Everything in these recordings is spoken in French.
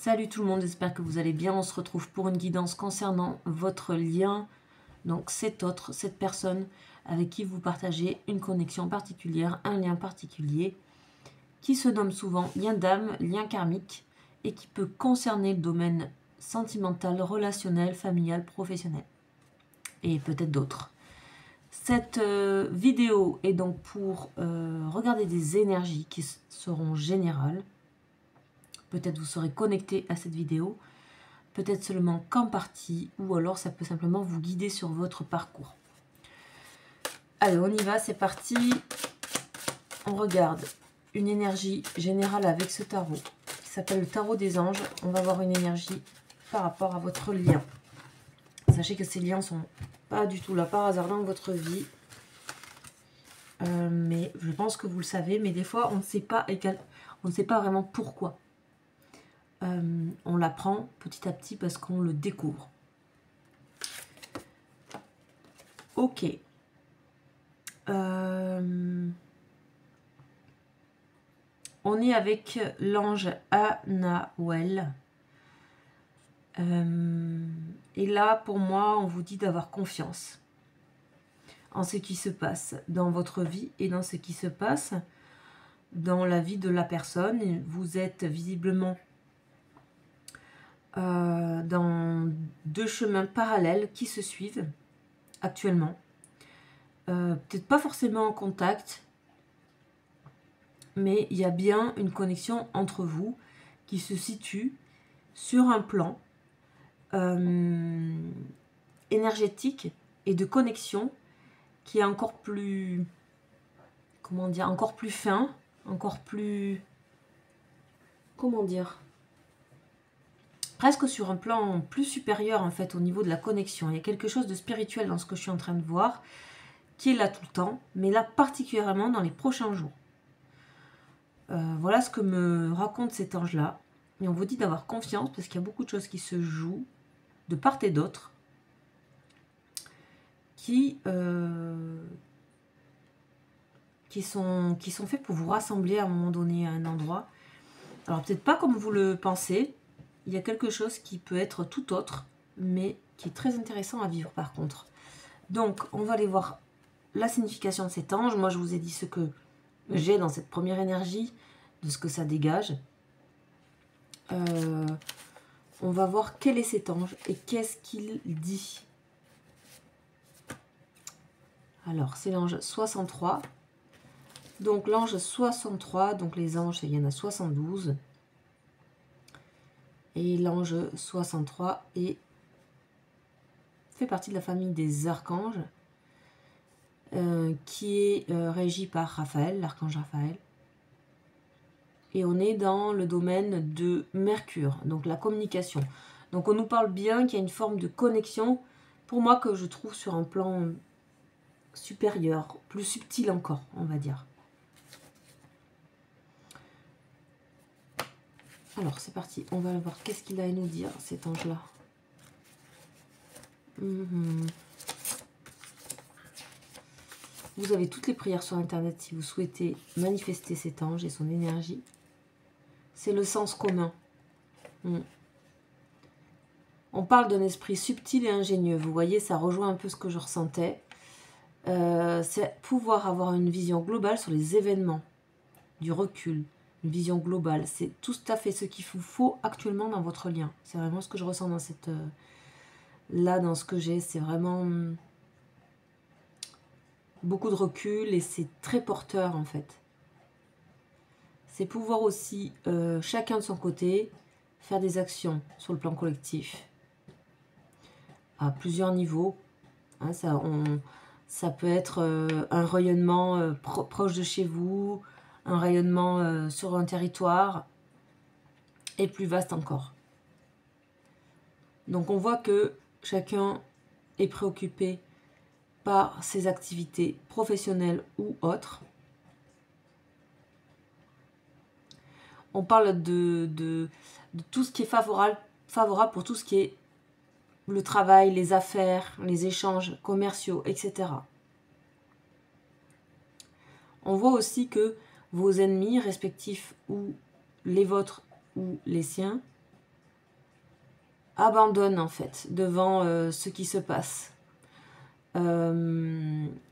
Salut tout le monde, j'espère que vous allez bien. On se retrouve pour une guidance concernant votre lien. Donc cette personne avec qui vous partagez une connexion particulière, un lien particulier, qui se nomme souvent lien d'âme, lien karmique, et qui peut concerner le domaine sentimental, relationnel, familial, professionnel, et peut-être d'autres. Cette vidéo est donc pour regarder des énergies qui seront générales. Peut-être vous serez connecté à cette vidéo, peut-être seulement qu'en partie, ou alors ça peut simplement vous guider sur votre parcours. Allez, on y va, c'est parti. On regarde une énergie générale avec ce tarot, qui s'appelle le tarot des anges. On va voir une énergie par rapport à votre lien. Sachez que ces liens sont pas du tout là par hasard dans votre vie. Mais je pense que vous le savez, mais des fois on ne sait pas vraiment pourquoi. On l'apprend petit à petit parce qu'on le découvre. Ok. On est avec l'ange Anahuel. Et là, pour moi, on vous dit d'avoir confiance en ce qui se passe dans votre vie et dans ce qui se passe dans la vie de la personne. Vous êtes visiblement dans deux chemins parallèles qui se suivent actuellement. Peut-être pas forcément en contact, mais il y a bien une connexion entre vous qui se situe sur un plan énergétique et de connexion qui est encore plus, comment dire, encore plus fin, encore plus, comment dire, presque sur un plan plus supérieur en fait au niveau de la connexion. Il y a quelque chose de spirituel dans ce que je suis en train de voir, qui est là tout le temps, mais là particulièrement dans les prochains jours. Voilà ce que me raconte cet ange-là. Et on vous dit d'avoir confiance parce qu'il y a beaucoup de choses qui se jouent de part et d'autre qui sont faits pour vous rassembler à un moment donné à un endroit. Alors peut-être pas comme vous le pensez. Il y a quelque chose qui peut être tout autre, mais qui est très intéressant à vivre par contre. Donc on va aller voir la signification de cet ange. Moi je vous ai dit ce que j'ai dans cette première énergie, de ce que ça dégage. On va voir quel est cet ange et qu'est-ce qu'il dit. Alors, c'est l'ange 63. Donc, l'ange 63, donc les anges, il y en a 72. Et l'ange 63 fait partie de la famille des archanges, qui est régi par Raphaël, l'archange Raphaël. Et on est dans le domaine de Mercure, donc la communication. Donc, on nous parle bien qu'il y a une forme de connexion, pour moi, que je trouve sur un plan supérieur, plus subtil encore, on va dire. Alors, c'est parti. On va voir qu'est-ce qu'il a à nous dire, cet ange-là. Vous avez toutes les prières sur Internet si vous souhaitez manifester cet ange et son énergie. C'est le sens commun. On parle d'un esprit subtil et ingénieux. Vous voyez, ça rejoint un peu ce que je ressentais. C'est pouvoir avoir une vision globale sur les événements, du recul, une vision globale. C'est tout à fait ce qu'il vous faut actuellement dans votre lien. C'est vraiment ce que je ressens dans cette... là, dans ce que j'ai, c'est vraiment beaucoup de recul et c'est très porteur en fait. C'est pouvoir aussi, chacun de son côté, faire des actions sur le plan collectif à plusieurs niveaux. Hein, ça peut être un rayonnement proche de chez vous, un rayonnement sur un territoire, et plus vaste encore. Donc on voit que chacun est préoccupé par ses activités professionnelles ou autres. On parle de tout ce qui est favorable pour tout ce qui est le travail, les affaires, les échanges commerciaux, etc. On voit aussi que vos ennemis respectifs, ou les vôtres ou les siens, abandonne en fait devant ce qui se passe. Devant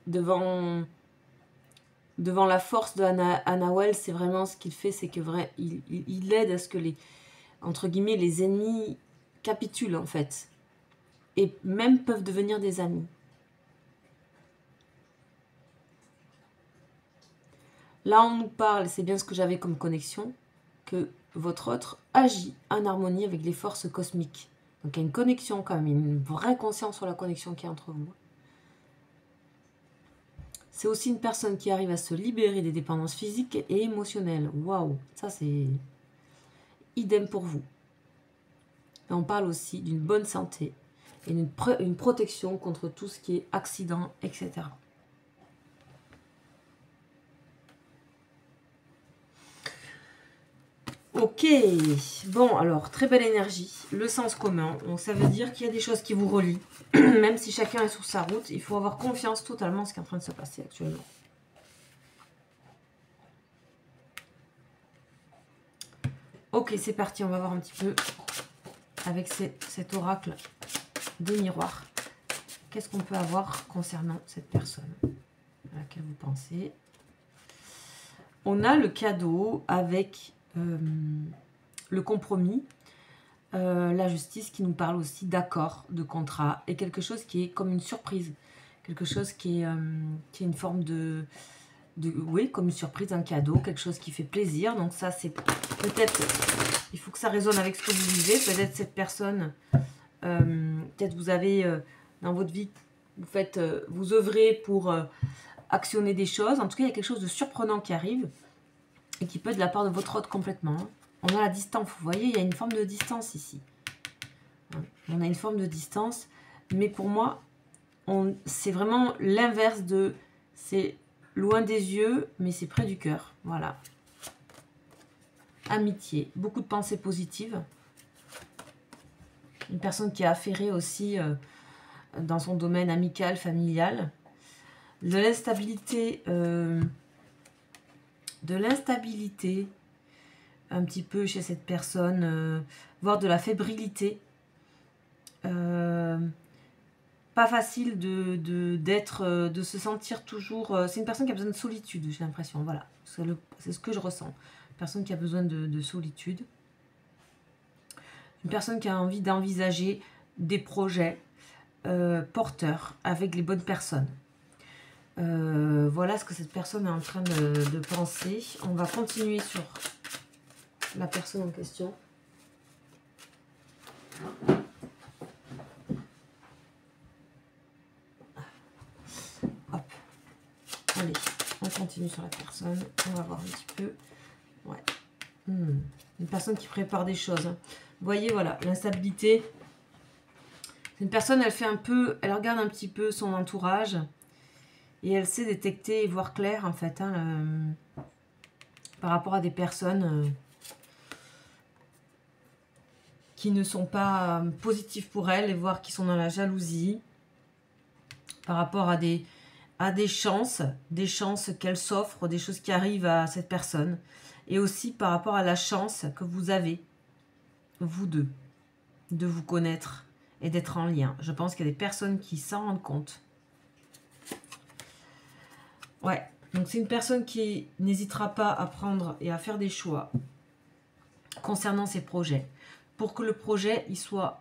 la force de Anawel, c'est vraiment ce qu'il fait, c'est que il aide à ce que entre guillemets, les ennemis capitulent en fait. Et même peuvent devenir des amis. Là, on nous parle, c'est bien ce que j'avais comme connexion, que votre autre agit en harmonie avec les forces cosmiques. Donc il y a une connexion quand même, une vraie conscience sur la connexion qui est entre vous. C'est aussi une personne qui arrive à se libérer des dépendances physiques et émotionnelles. Waouh, ça c'est idem pour vous. Et on parle aussi d'une bonne santé et une protection contre tout ce qui est accident, etc. Ok, bon alors, très belle énergie, le sens commun, donc ça veut dire qu'il y a des choses qui vous relient, même si chacun est sur sa route, il faut avoir confiance totalement en ce qui est en train de se passer actuellement. Ok, c'est parti, on va voir un petit peu avec cet oracle des miroirs. Qu'est-ce qu'on peut avoir concernant cette personne à laquelle vous pensez? On a le cadeau avec le compromis, la justice qui nous parle aussi d'accord, de contrat, et quelque chose qui est comme une surprise, quelque chose qui est une forme oui, comme une surprise, un cadeau, quelque chose qui fait plaisir. Donc ça, c'est peut-être, il faut que ça résonne avec ce que vous vivez. Peut-être cette personne, peut-être vous avez dans votre vie, vous œuvrez pour actionner des choses. En tout cas, il y a quelque chose de surprenant qui arrive et qui peut être de la part de votre autre complètement. On a la distance, vous voyez, il y a une forme de distance ici. On a une forme de distance, mais pour moi, c'est vraiment l'inverse de... C'est loin des yeux, mais c'est près du cœur. Voilà. Amitié, beaucoup de pensées positives. Une personne qui a affairé aussi dans son domaine amical, familial. De l'instabilité... un petit peu chez cette personne, voire de la fébrilité. Pas facile de se sentir toujours... c'est une personne qui a besoin de solitude, j'ai l'impression, voilà. C'est ce que je ressens. Une personne qui a besoin de solitude. Une personne qui a envie d'envisager des projets porteurs avec les bonnes personnes. Voilà ce que cette personne est en train de penser. On va continuer sur la personne en question. Hop. Allez, on continue sur la personne. On va voir un petit peu. Ouais. Une personne qui prépare des choses. Hein. Vous voyez, voilà, l'instabilité. C'est une personne, elle regarde un petit peu son entourage. Et elle sait détecter et voir clair, en fait, par rapport à des personnes qui ne sont pas positives pour elle, et voir qui sont dans la jalousie, par rapport à des chances qu'elle s'offre, des choses qui arrivent à cette personne, et aussi par rapport à la chance que vous avez, vous deux, de vous connaître et d'être en lien. Je pense qu'il y a des personnes qui s'en rendent compte. Ouais, donc c'est une personne qui n'hésitera pas à prendre et à faire des choix concernant ses projets, pour que le projet il soit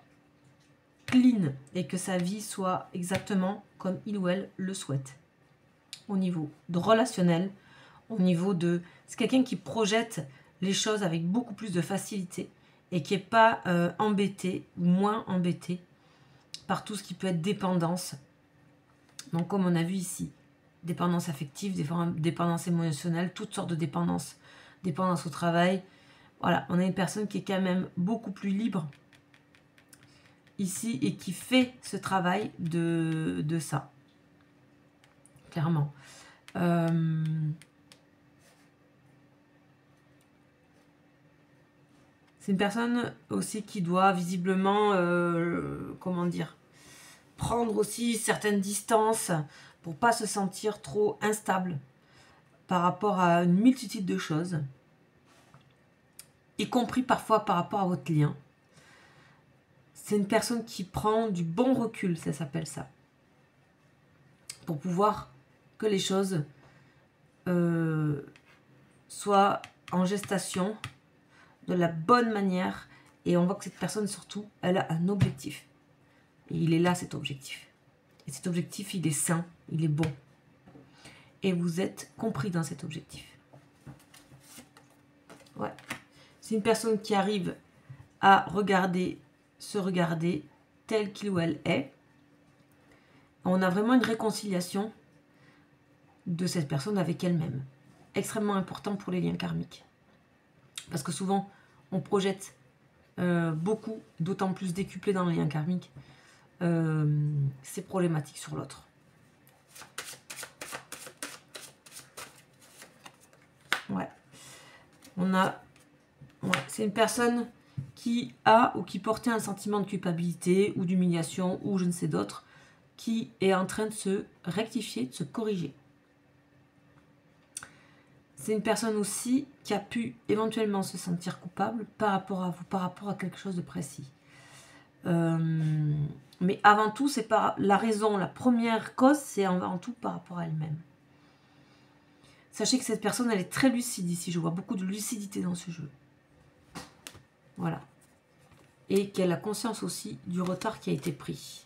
clean et que sa vie soit exactement comme il ou elle le souhaite. Au niveau de relationnel, au niveau de... C'est quelqu'un qui projette les choses avec beaucoup plus de facilité et qui n'est pas embêté ou moins embêté par tout ce qui peut être dépendance. Donc comme on a vu ici, dépendance affective, dépendance émotionnelle, toutes sortes de dépendances. Dépendance au travail. Voilà, on a une personne qui est quand même beaucoup plus libre ici et qui fait ce travail de ça. Clairement. C'est une personne aussi qui doit visiblement, comment dire, prendre aussi certaines distances pour pas se sentir trop instable par rapport à une multitude de choses, y compris parfois par rapport à votre lien. c'est une personne qui prend du bon recul, ça s'appelle ça. Pour pouvoir que les choses soient en gestation de la bonne manière. Et on voit que cette personne, surtout, elle a un objectif. Et il est là, cet objectif. Et cet objectif, il est sain, il est bon. Et vous êtes compris dans cet objectif. Ouais. C'est une personne qui arrive à regarder, se regarder tel qu'il ou elle est. On a vraiment une réconciliation de cette personne avec elle-même. Extrêmement important pour les liens karmiques. Parce que souvent, on projette beaucoup, d'autant plus décuplé dans les liens karmiques, c'est problématique sur l'autre. Ouais. On a... Ouais, c'est une personne qui a ou qui portait un sentiment de culpabilité ou d'humiliation ou je ne sais d'autre, qui est en train de se rectifier, de se corriger. C'est une personne aussi qui a pu éventuellement se sentir coupable par rapport à vous, par rapport à quelque chose de précis. Mais avant tout, c'est pas la raison, la première cause, c'est avant tout par rapport à elle-même. Sachez que cette personne, elle est très lucide ici. Je vois beaucoup de lucidité dans ce jeu. Voilà. Et qu'elle a conscience aussi du retard qui a été pris.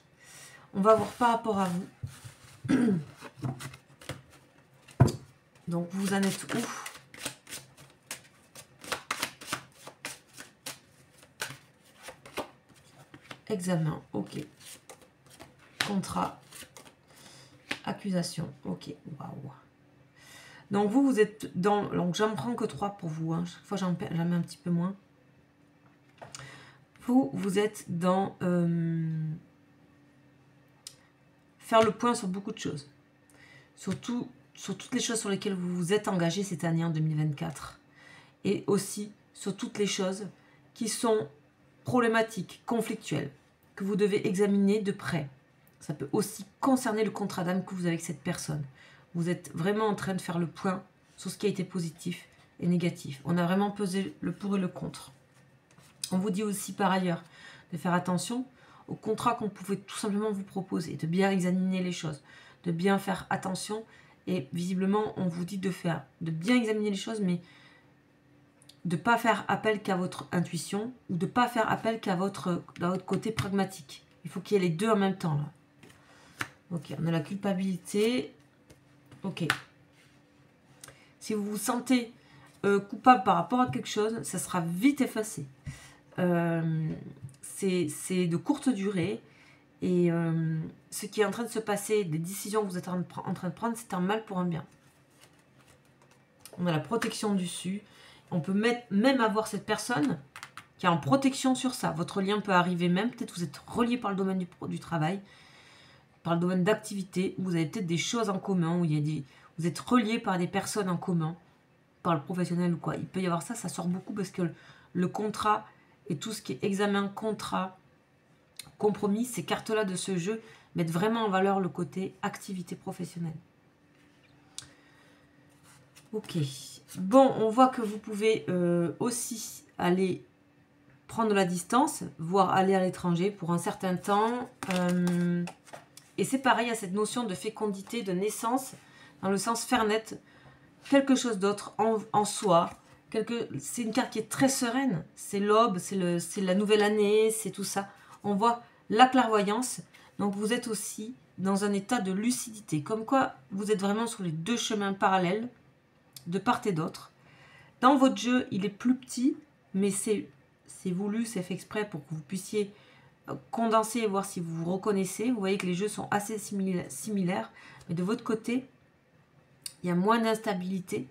On va voir par rapport à vous. Donc, vous en êtes où? Examen, ok. Contrat. Accusation, ok. Waouh. Donc, vous êtes dans... Donc, j'en prends que 3 pour vous. Hein. Chaque fois, j'en mets un petit peu moins. Vous êtes dans... faire le point sur beaucoup de choses. Surtout... sur toutes les choses sur lesquelles vous vous êtes engagé cette année en 2024. Et aussi sur toutes les choses qui sont problématiques, conflictuelles, que vous devez examiner de près. Ça peut aussi concerner le contrat d'âme que vous avez avec cette personne. Vous êtes vraiment en train de faire le point sur ce qui a été positif et négatif. On a vraiment pesé le pour et le contre. On vous dit aussi par ailleurs de faire attention au contrat qu'on pouvait tout simplement vous proposer, de bien examiner les choses, de bien faire attention. Et visiblement, on vous dit de bien examiner les choses, mais de ne pas faire appel qu'à votre intuition ou de ne pas faire appel qu'à votre côté pragmatique. Il faut qu'il y ait les deux en même temps. Là. Ok, on a la culpabilité. Ok. Si vous vous sentez coupable par rapport à quelque chose, ça sera vite effacé. C'est de courte durée. Et ce qui est en train de se passer, des décisions que vous êtes en train de prendre, c'est un mal pour un bien. On a la protection dessus. On peut même avoir cette personne qui est en protection sur ça. Votre lien peut arriver même, peut-être vous êtes relié par le domaine du travail, par le domaine d'activité, où vous avez peut-être des choses en commun, où vous êtes relié par des personnes en commun, par le professionnel ou quoi. Il peut y avoir ça, ça sort beaucoup parce que le contrat et tout ce qui est examen, contrat, compromis, ces cartes-là de ce jeu mettent vraiment en valeur le côté activité professionnelle. Ok. Bon, on voit que vous pouvez aussi aller prendre la distance, voire aller à l'étranger pour un certain temps. Et c'est pareil à cette notion de fécondité, de naissance, dans le sens faire naître quelque chose d'autre en soi. C'est une carte qui est très sereine. C'est l'aube, c'est la nouvelle année, c'est tout ça. On voit la clairvoyance. Donc vous êtes aussi dans un état de lucidité. Comme quoi, vous êtes vraiment sur les deux chemins parallèles, de part et d'autre. Dans votre jeu, il est plus petit, mais c'est voulu, c'est fait exprès pour que vous puissiez condenser et voir si vous vous reconnaissez. Vous voyez que les jeux sont assez similaires, mais de votre côté, il y a moins d'instabilité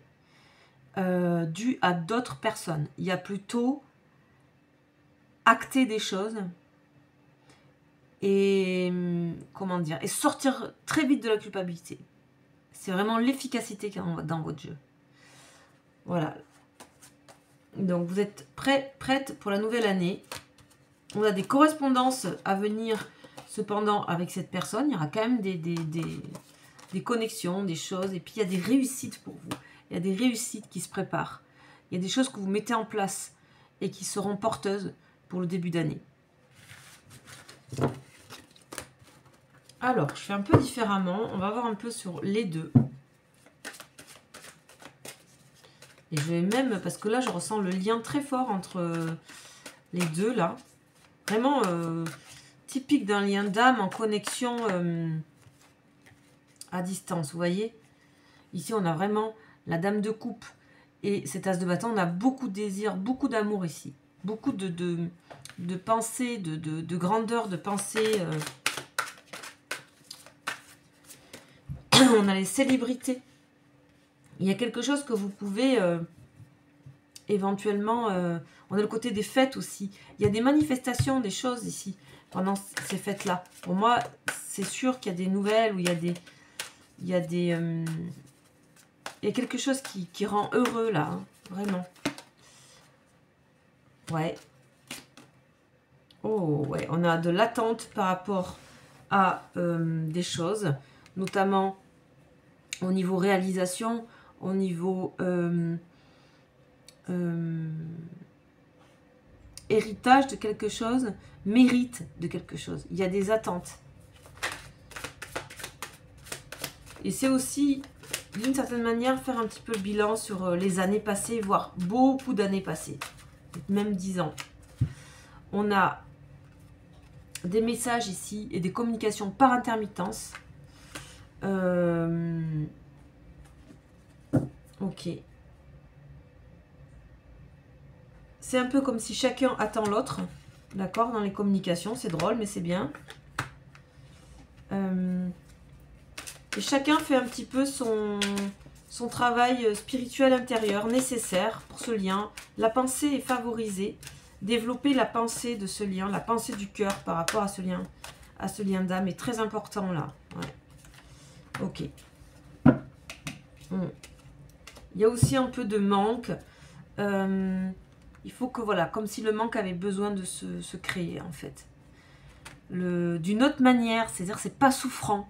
due à d'autres personnes. Il y a plutôt acter des choses et comment dire, et sortir très vite de la culpabilité. C'est vraiment l'efficacité qu'il y a dans votre jeu. Voilà. Donc vous êtes prête pour la nouvelle année. On a des correspondances à venir cependant avec cette personne. Il y aura quand même des connexions, des choses. Et puis il y a des réussites pour vous. Il y a des réussites qui se préparent. Il y a des choses que vous mettez en place et qui seront porteuses pour le début d'année. Alors, je fais un peu différemment. On va voir un peu sur les deux. Et je vais même, parce que là, je ressens le lien très fort entre les deux, là. Vraiment typique d'un lien d'âme en connexion à distance, vous voyez. Ici, on a vraiment la dame de coupe et cet as de bâton. On a beaucoup de désir, beaucoup d'amour ici. Beaucoup de pensée, de grandeur, de pensée. On a les célébrités. Il y a quelque chose que vous pouvez éventuellement... on a le côté des fêtes aussi. Il y a des manifestations, des choses ici, pendant ces fêtes-là. Pour moi, c'est sûr qu'il y a des nouvelles, ou il y a des... Il y a quelque chose qui rend heureux, là, hein, vraiment. Ouais. Oh, ouais, on a de l'attente par rapport à des choses, notamment au niveau réalisation, au niveau héritage de quelque chose, mérite de quelque chose. Il y a des attentes. Et c'est aussi, d'une certaine manière, faire un petit peu le bilan sur les années passées, voire beaucoup d'années passées, même 10 ans. On a des messages ici et des communications par intermittence. Ok. C'est un peu comme si chacun attend l'autre, d'accord, dans les communications. C'est drôle, mais c'est bien. Et chacun fait un petit peu son travail spirituel intérieur nécessaire pour ce lien. La pensée est favorisée. Développer la pensée de ce lien, la pensée du cœur par rapport à ce lien d'âme est très important là. Ouais. Ok. Il y a aussi un peu de manque. Il faut que, voilà, comme si le manque avait besoin de se créer, en fait. D'une autre manière, c'est-à-dire c'est pas souffrant.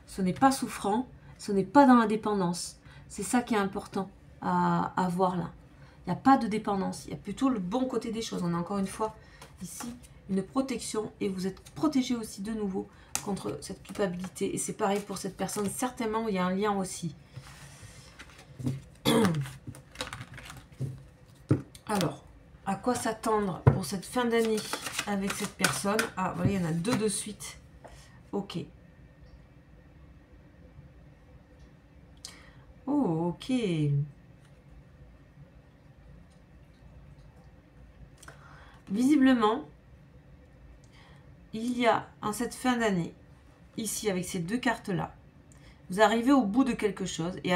Ce n'est pas souffrant, ce n'est pas dans la dépendance. C'est ça qui est important à voir là. Il n'y a pas de dépendance, il y a plutôt le bon côté des choses. On a encore une fois ici une protection et vous êtes protégé aussi de nouveau contre cette culpabilité. Et c'est pareil pour cette personne, certainement il y a un lien aussi. Alors, à quoi s'attendre pour cette fin d'année avec cette personne? Ah, voilà, il y en a deux de suite. Ok. Oh, ok. Visiblement, il y a en cette fin d'année, ici avec ces deux cartes-là, vous arrivez au bout de quelque chose et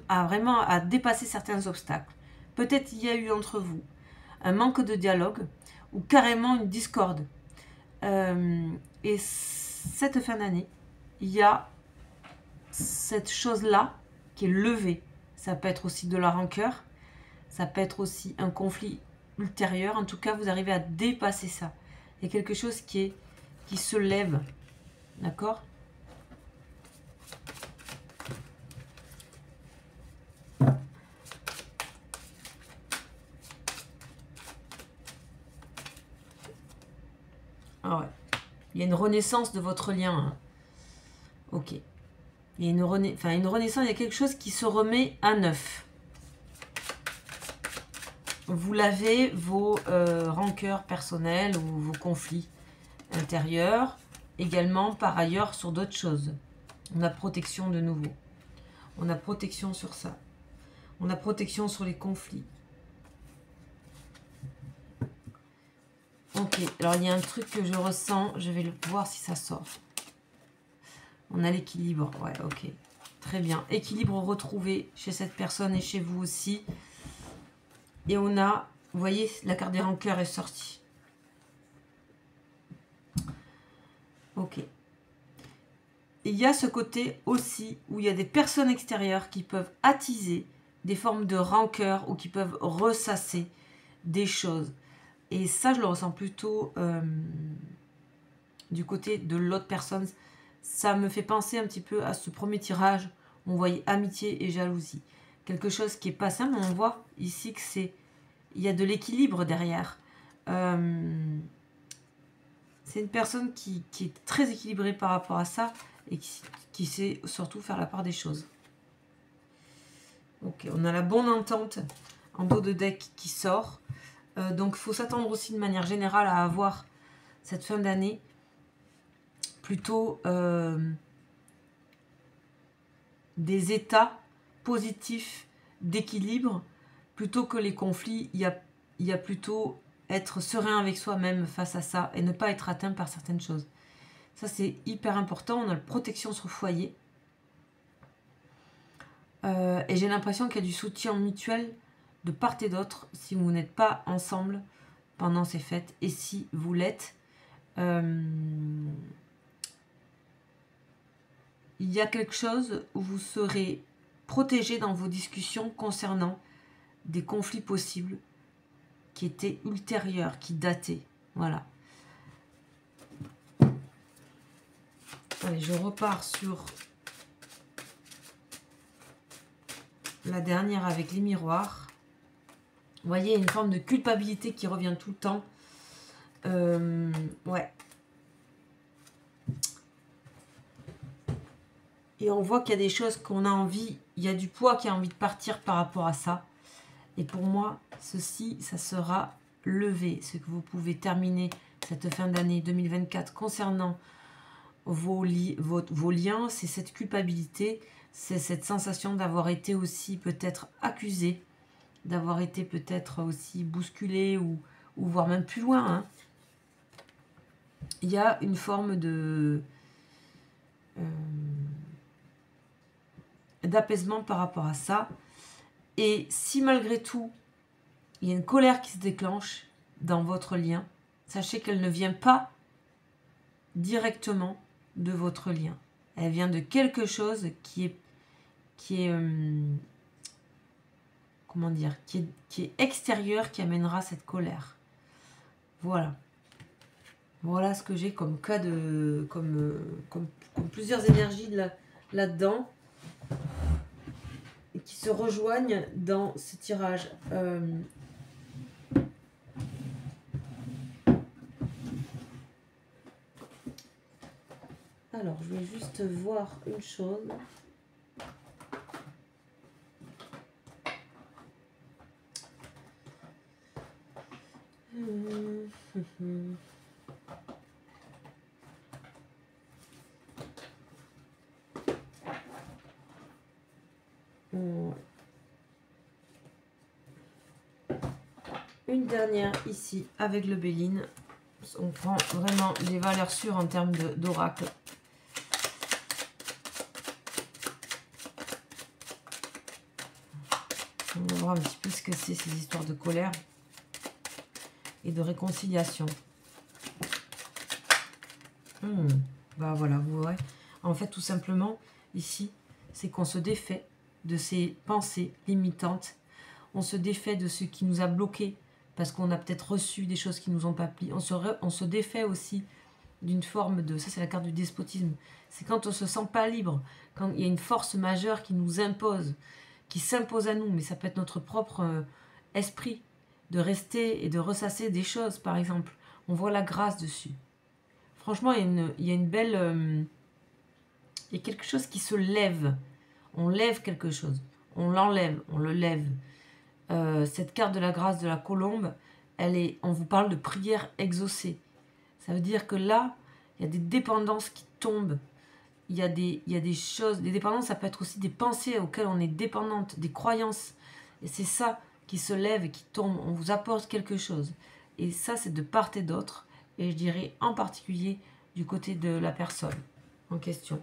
vraiment à dépasser certains obstacles. Peut-être il y a eu entre vous un manque de dialogue ou carrément une discorde. Et cette fin d'année, il y a cette chose-là qui est levée. Ça peut être aussi de la rancœur, ça peut être aussi un conflit ultérieur. En tout cas, vous arrivez à dépasser ça. Il y a quelque chose qui se lève. D'accord ? Ah ouais. Il y a une renaissance de votre lien. Hein. Ok. Il y a une renaissance, il y a quelque chose qui se remet à neuf. Vous lavez vos rancœurs personnelles ou vos conflits intérieurs. Également, par ailleurs, sur d'autres choses. On a protection de nouveau. On a protection sur ça. On a protection sur les conflits. Ok, alors il y a un truc que je ressens. Je vais voir si ça sort. On a l'équilibre. Ouais, ok. Très bien. Équilibre retrouvé chez cette personne et chez vous aussi. Et on a, vous voyez, la carte des rancœurs est sortie. Ok. Et il y a ce côté aussi où il y a des personnes extérieures qui peuvent attiser des formes de rancœur ou qui peuvent ressasser des choses. Et ça, je le ressens plutôt du côté de l'autre personne. Ça me fait penser un petit peu à ce premier tirage où on voyait amitié et jalousie. Quelque chose qui est pas simple, mais on voit ici que il y a de l'équilibre derrière. C'est C'est une personne qui est très équilibrée par rapport à ça et qui sait surtout faire la part des choses. Ok, on a la bonne entente en dos de deck qui sort. Donc il faut s'attendre aussi de manière générale à avoir cette fin d'année plutôt des états positifs d'équilibre plutôt que les conflits. Il y a plutôt être serein avec soi-même face à ça et ne pas être atteint par certaines choses. Ça, c'est hyper important. On a la protection sur le foyer. Et j'ai l'impression qu'il y a du soutien mutuel de part et d'autre si vous n'êtes pas ensemble pendant ces fêtes. Et si vous l'êtes, il y a quelque chose où vous serez protégé dans vos discussions concernant des conflits possibles qui étaient ultérieurs, qui dataient. Voilà. Allez, je repars sur la dernière avec les miroirs. Vous voyez, il y a une forme de culpabilité qui revient tout le temps. Ouais. Et on voit qu'il y a des choses qu'on a envie, il y a du poids qui a envie de partir par rapport à ça. Et pour moi, ceci, ça sera levé. Ce que vous pouvez terminer cette fin d'année 2024 concernant vos liens, c'est cette culpabilité, c'est cette sensation d'avoir été aussi peut-être accusé, d'avoir été peut-être aussi bousculé ou voire même plus loin. Hein. Il y a une forme de d'apaisement par rapport à ça. Et si malgré tout, il y a une colère qui se déclenche dans votre lien, sachez qu'elle ne vient pas directement de votre lien. Elle vient de quelque chose qui est comment dire, qui est extérieur, qui amènera cette colère. Voilà. Voilà ce que j'ai comme cas de... comme plusieurs énergies là-dedans. Et qui se rejoignent dans ce tirage. Alors, je vais juste voir une chose. Une dernière ici avec le Béline. On prend vraiment les valeurs sûres en termes d'oracle. On va voir un petit peu ce que c'est ces histoires de colère et de réconciliation. Bah voilà, vous voyez. En fait, tout simplement, ici, c'est qu'on se défait de ces pensées limitantes. On se défait de ce qui nous a bloqués parce qu'on a peut-être reçu des choses qui nous ont pas plu. On se défait aussi d'une forme de... Ça, c'est la carte du despotisme. C'est quand on se sent pas libre, quand il y a une force majeure qui nous impose, qui s'impose à nous, mais ça peut être notre propre esprit de rester et de ressasser des choses, par exemple. On voit la grâce dessus. Franchement, il y a une belle... il y a quelque chose qui se lève. On lève quelque chose. On l'enlève, on le lève. Cette carte de la grâce de la colombe, on vous parle de prière exaucée. Ça veut dire que là, il y a des dépendances qui tombent. Il y a des choses... Des dépendances, ça peut être aussi des pensées auxquelles on est dépendante, des croyances. Et c'est ça qui se lève et qui tombe. On vous apporte quelque chose. Et ça, c'est de part et d'autre. Et je dirais en particulier du côté de la personne en question.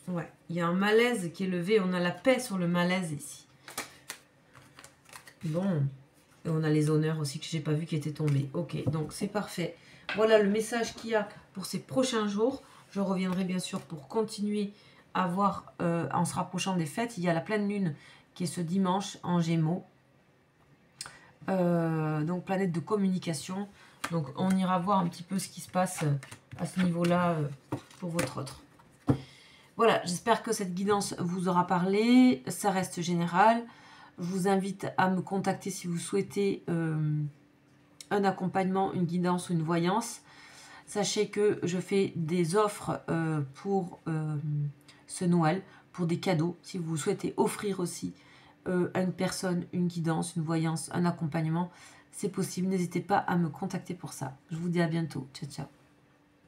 Ouais, il y a un malaise qui est levé. On a la paix sur le malaise ici. Bon, et on a les honneurs aussi que je n'ai pas vu qui étaient tombés. Ok, donc c'est parfait. Voilà le message qu'il y a pour ces prochains jours. Je reviendrai bien sûr pour continuer à voir en se rapprochant des fêtes. Il y a la pleine lune qui est ce dimanche en Gémeaux. Donc planète de communication. Donc on ira voir un petit peu ce qui se passe à ce niveau-là pour votre autre. Voilà, j'espère que cette guidance vous aura parlé. Ça reste général. Je vous invite à me contacter si vous souhaitez un accompagnement, une guidance ou une voyance, sachez que je fais des offres pour ce Noël, pour des cadeaux. Si vous souhaitez offrir aussi à une personne une guidance, une voyance, un accompagnement, c'est possible. N'hésitez pas à me contacter pour ça. Je vous dis à bientôt. Ciao, ciao.